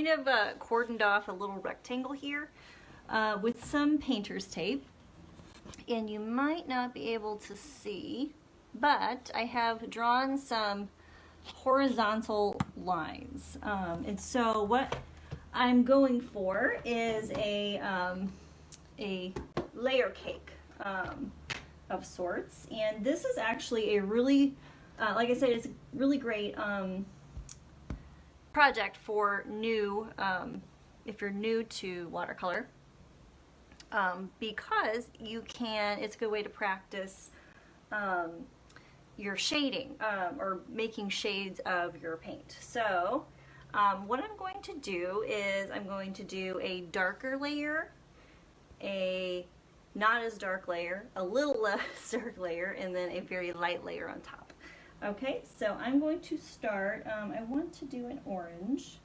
kind of cordoned off a little rectangle here with some painter's tape. And you might not be able to see, but I have drawn some horizontal lines. And so what I'm going for is a layer cake of sorts. And this is actually a really, like I said, it's a really great project for new, if you're new to watercolor. Because you can, it's a good way to practice your shading or making shades of your paint. So what I'm going to do is I'm going to do a darker layer, a not as dark layer, a little less dark layer, and then a very light layer on top. Okay, so I'm going to start, I want to do an orange.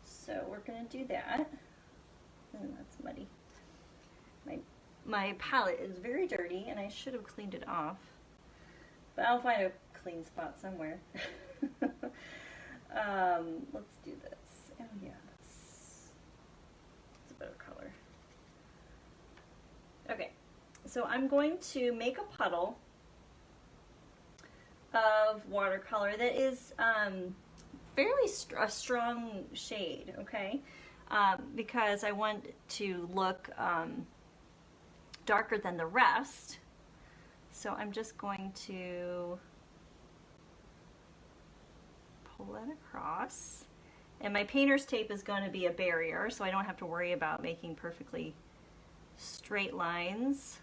So we're going to do that. And that's muddy. My palette is very dirty and I should have cleaned it off, but I'll find a clean spot somewhere. Let's do this. Oh yeah, it's a better color. Okay, so I'm going to make a puddle of watercolor that is fairly a strong shade, okay? Because I want to look darker than the rest. So I'm just going to pull that across. And my painter's tape is going to be a barrier, so I don't have to worry about making perfectly straight lines.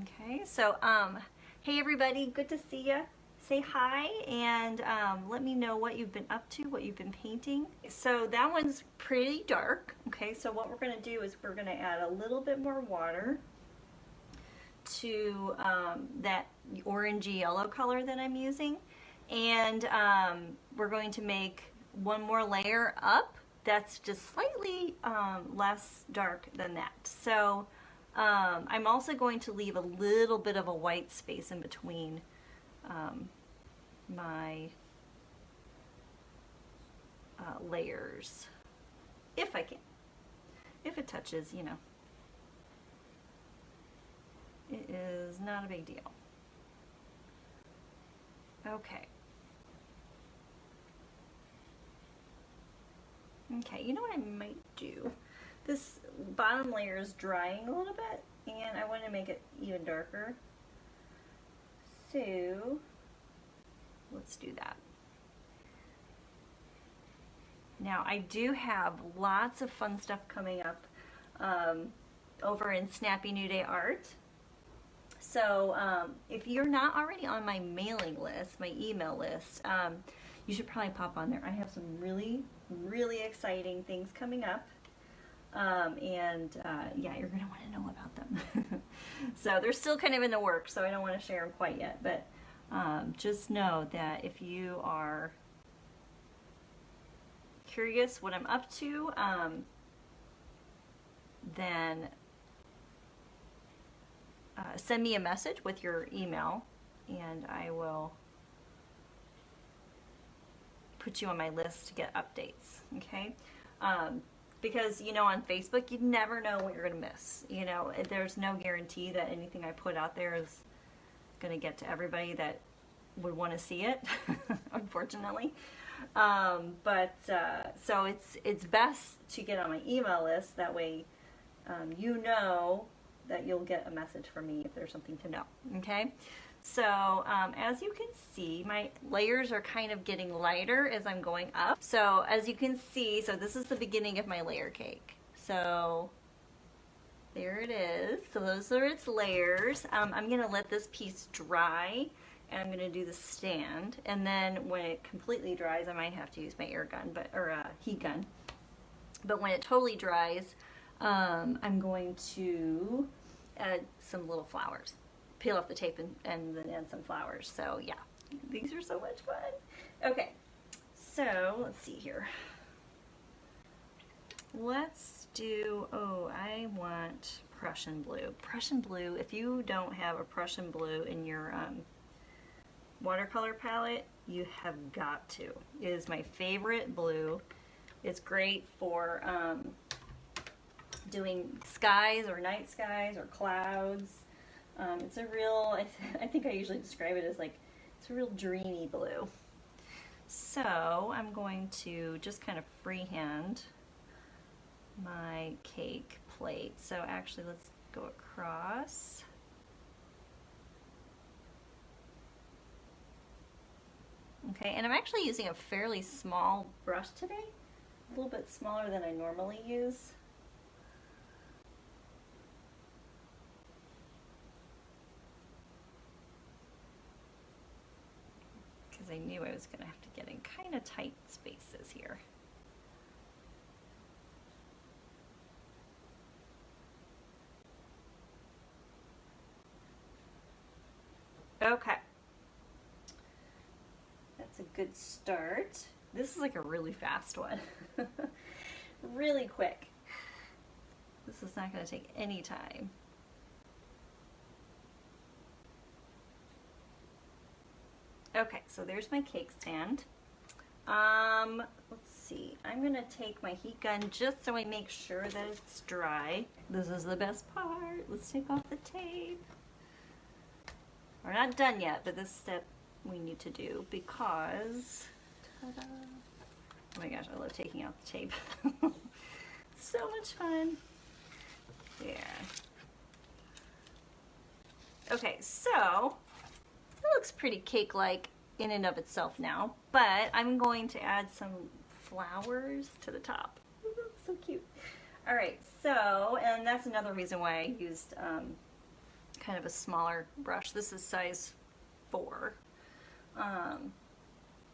Okay, so hey everybody, good to see you. Say hi and let me know what you've been up to, what you've been painting. So that one's pretty dark. Okay, so what we're going to do is we're going to add a little bit more water to that orangey yellow color that I'm using, and we're going to make one more layer up that's just slightly less dark than that. So I'm also going to leave a little bit of a white space in between my layers, if I can. If it touches, you know, it is not a big deal. Okay. Okay, you know what I might do? This bottom layer is drying a little bit, and I want to make it even darker. So let's do that. Now I do have lots of fun stuff coming up over in Snappy New Day Art. So if you're not already on my mailing list, my email list, you should probably pop on there. I have some really, really exciting things coming up. Yeah, you're going to want to know about them. So they're still kind of in the works, so I don't want to share them quite yet, but just know that if you are curious what I'm up to, then send me a message with your email and I will put you on my list to get updates, okay? Because, you know, on Facebook, you never know what you're going to miss. You know, there's no guarantee that anything I put out there is going to get to everybody that would want to see it, unfortunately. So it's best to get on my email list. That way, you know that you'll get a message from me if there's something to know, okay? So as you can see, my layers are kind of getting lighter as I'm going up. So as you can see, so this is the beginning of my layer cake. So there it is. So those are its layers. I'm gonna let this piece dry and I'm gonna do the stand. And then when it completely dries, I might have to use my air gun, or heat gun. But when it totally dries, I'm going to add some little flowers. Peel off the tape and then add some flowers. So yeah, these are so much fun. Okay, so let's see here. Let's do, oh, I want Prussian blue. Prussian blue, if you don't have a Prussian blue in your watercolor palette, you have got to. It is my favorite blue. It's great for doing skies or night skies or clouds. It's a real, I think I usually describe it as like, it's a real dreamy blue. So I'm going to just kind of freehand my cake plate. So actually let's go across. Okay, and I'm actually using a fairly small brush today, a little bit smaller than I normally use. Because I knew I was going to have to get in kind of tight spaces here. Okay. That's a good start. This is like a really fast one. Really quick. This is not going to take any time. Okay, so there's my cake stand. Let's see. I'm going to take my heat gun just so I make sure that it's dry. This is the best part. Let's take off the tape. We're not done yet, but this step we need to do because, ta-da. Oh my gosh, I love taking out the tape. So much fun. There. Okay, so it looks pretty cake-like in and of itself now, but I'm going to add some flowers to the top. So cute. All right, so, and that's another reason why I used kind of a smaller brush. This is size 4.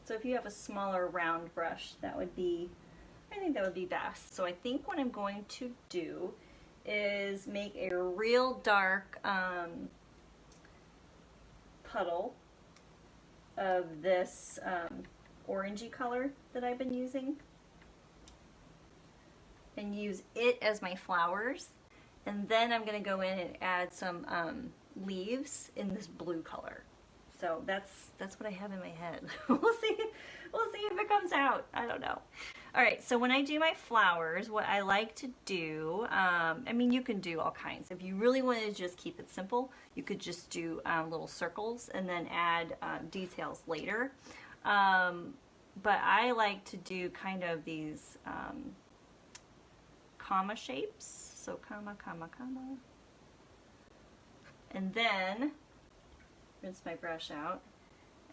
So if you have a smaller round brush, that would be, I think that would be best. So I think what I'm going to do is make a real dark puddle of this orangey color that I've been using, and use it as my flowers. And then I'm going to go in and add some leaves in this blue color. So that's what I have in my head. We'll see if it comes out. I don't know. All right, so when I do my flowers, what I like to do, I mean, you can do all kinds. If you really want to just keep it simple, you could just do little circles and then add details later. But I like to do kind of these comma shapes. So comma, comma, comma. And then rinse my brush out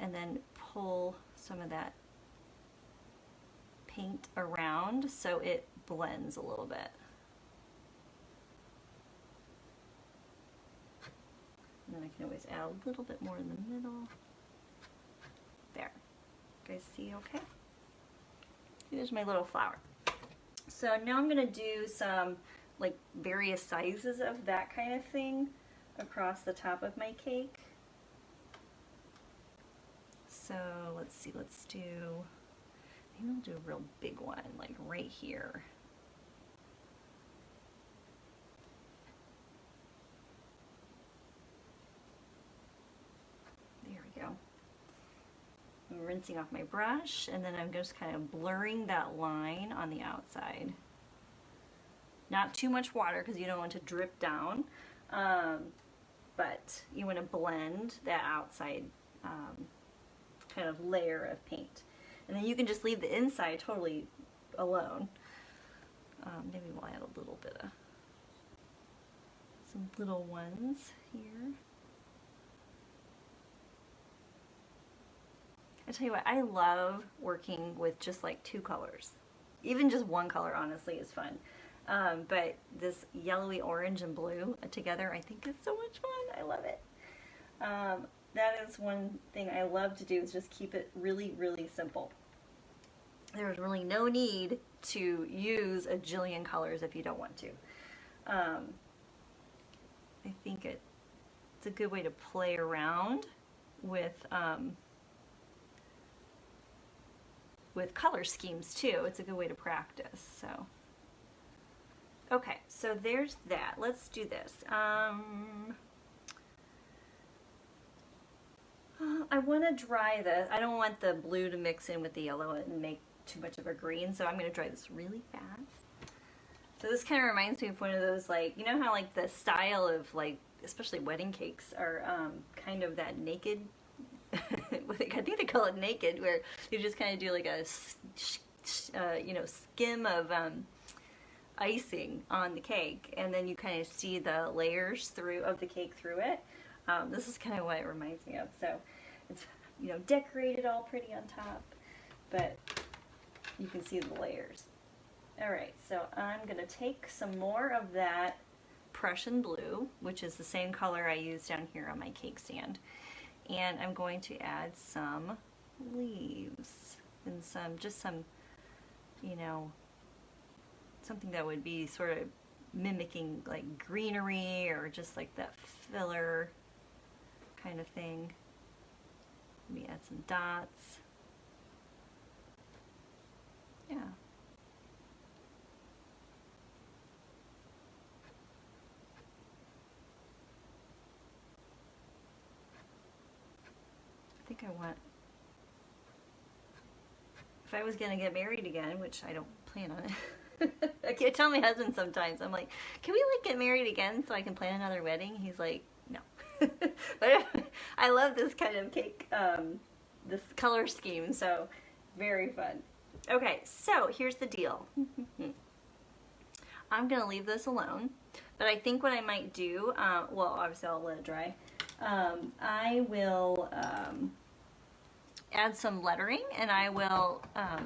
and then pull some of that paint around so it blends a little bit. And then I can always add a little bit more in the middle. There. You guys see okay? Here's my little flower. So now I'm going to do some like various sizes of that kind of thing across the top of my cake. So let's see, let's do, maybe I'll do a real big one, like right here. There we go. I'm rinsing off my brush, and then I'm just kind of blurring that line on the outside. Not too much water because you don't want to drip down, but you want to blend that outside kind of layer of paint. And then you can just leave the inside totally alone. Maybe we'll add a little bit of some little ones here. I tell you what, I love working with just like 2 colors. Even just one color, honestly, is fun. But this yellowy orange and blue together, I think is so much fun. I love it. That is one thing I love to do, is just keep it really, really simple. There's really no need to use a jillion colors if you don't want to. I think it's a good way to play around with color schemes too. It's a good way to practice. So, okay, so there's that. Let's do this. I want to dry this. I don't want the blue to mix in with the yellow and make too much of a green, so I'm going to dry this really fast. So this kind of reminds me of one of those, like, you know how like the style of like, especially wedding cakes are kind of that naked, I think they call it naked, where you just kind of do like a, you know, skim of icing on the cake, and then you kind of see the layers of the cake through it. This is kind of what it reminds me of. So it's, you know, decorated all pretty on top, but you can see the layers. All right, so I'm gonna take some more of that Prussian blue, which is the same color I used down here on my cake stand, and I'm going to add some leaves and just some, you know, something that would be sort of mimicking like greenery or just like that filler kind of thing. Let me add some dots. Yeah. I think I want, if I was gonna get married again, which I don't plan on it. I tell my husband sometimes, I'm like, can we like get married again so I can plan another wedding? He's like, no. But I love this kind of cake, this color scheme, so very fun. Okay, so here's the deal. I'm gonna leave this alone, but I think what I might do, well, obviously I'll let it dry. I will add some lettering, and I will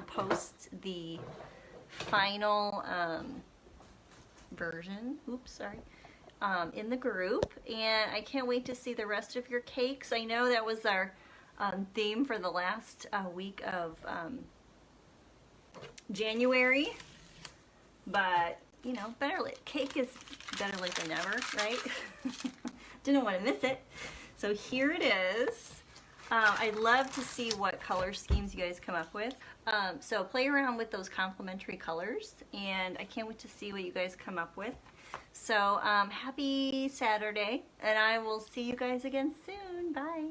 post the final version, in the group, and I can't wait to see the rest of your cakes. I know that was our theme for the last week of January, but you know, cake is better late than never, right? Didn't want to miss it. So here it is. I'd love to see what color schemes you guys come up with. So play around with those complementary colors, and I can't wait to see what you guys come up with. So happy Saturday, and I will see you guys again soon. Bye.